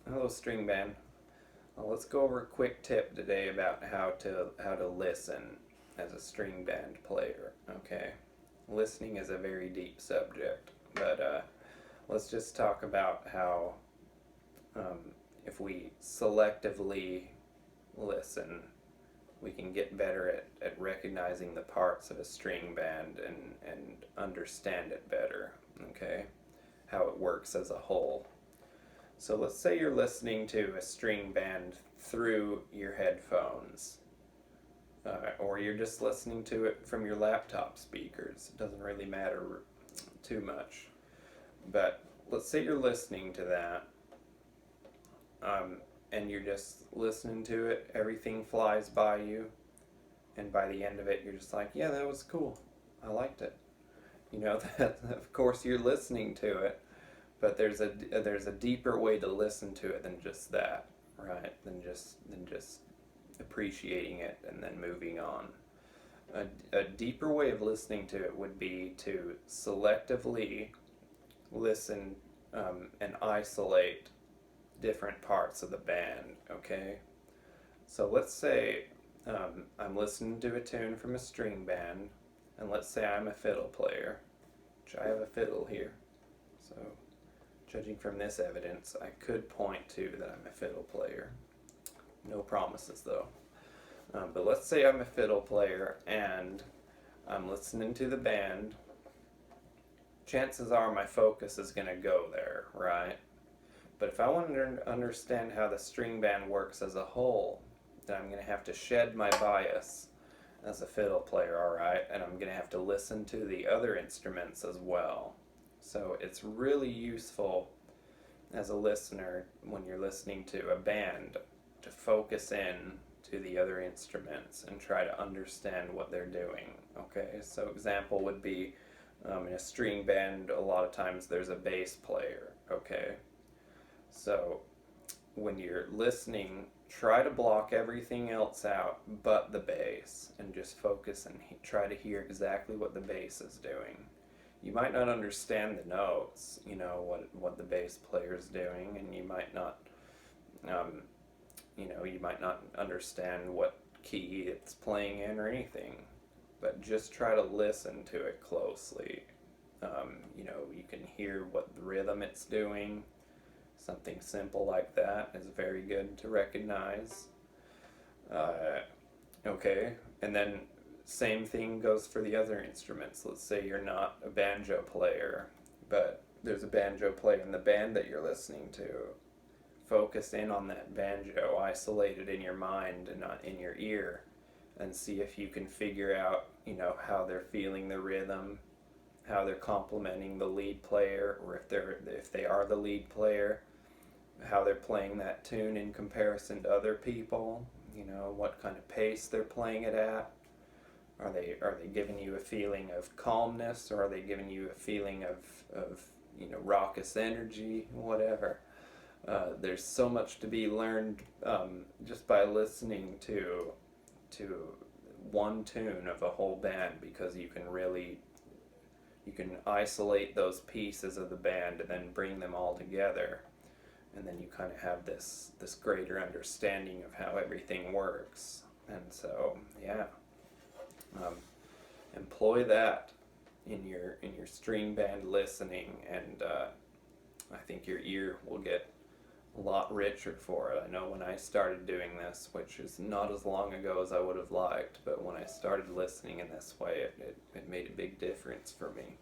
Hello, Stringband. Let's go over a quick tip today about how to listen as a string band player. Okay, listening is a very deep subject, but let's just talk about how um, if we selectively listen, we can get better at recognizing the parts of a string band and understand it better. Okay, how it works as a whole. So let's say you're listening to a string band through your headphones, or you're just listening to it from your laptop speakers. It doesn't really matter too much. But let's say you're listening to that, and you're just listening to it, everything flies by you, and by the end of it, you're just like, yeah, that was cool. I liked it. You know, that of course you're listening to it, but there's a deeper way to listen to it than just that, right? Than just appreciating it and then moving on. A deeper way of listening to it would be to selectively listen and isolate different parts of the band. Okay, so let's say I'm listening to a tune from a string band, and let's say I'm a fiddle player, which I have a fiddle here. So judging from this evidence, I could point to that I'm a fiddle player. No promises though. But let's say I'm a fiddle player and I'm listening to the band. Chances are my focus is going to go there, right? But if I want to understand how the string band works as a whole, then I'm going to have to shed my bias as a fiddle player, alright? And I'm going to have to listen to the other instruments as well. So it's really useful as a listener when you're listening to a band to focus in to the other instruments and try to understand what they're doing. Okay, so example would be in a string band, a lot of times there's a bass player. Okay, so when you're listening, try to block everything else out but the bass and just focus and try to hear exactly what the bass is doing. You might not understand the notes, you know, what the bass player is doing, and um, you might not understand what key it's playing in or anything, but just try to listen to it closely. You can hear what the rhythm it's doing. Something simple like that is very good to recognize. Uh, okay, and then same thing goes for the other instruments. Let's say you're not a banjo player, but there's a banjo player in the band that you're listening to. Focus in on that banjo, isolate it in your mind and not in your ear, and see if you can figure out, how they're feeling the rhythm, how they're complementing the lead player, or if they are the lead player, how they're playing that tune in comparison to other people. What kind of pace they're playing it at. Are they giving you a feeling of calmness, or are they giving you a feeling of raucous energy, whatever. There's so much to be learned just by listening to one tune of a whole band, because you can isolate those pieces of the band and then bring them all together, and then you kind of have this greater understanding of how everything works. And so, yeah, um, employ that in your string band listening, and I think your ear will get a lot richer for it. I know when I started doing this, which is not as long ago as I would have liked, but when I started listening in this way, it made a big difference for me.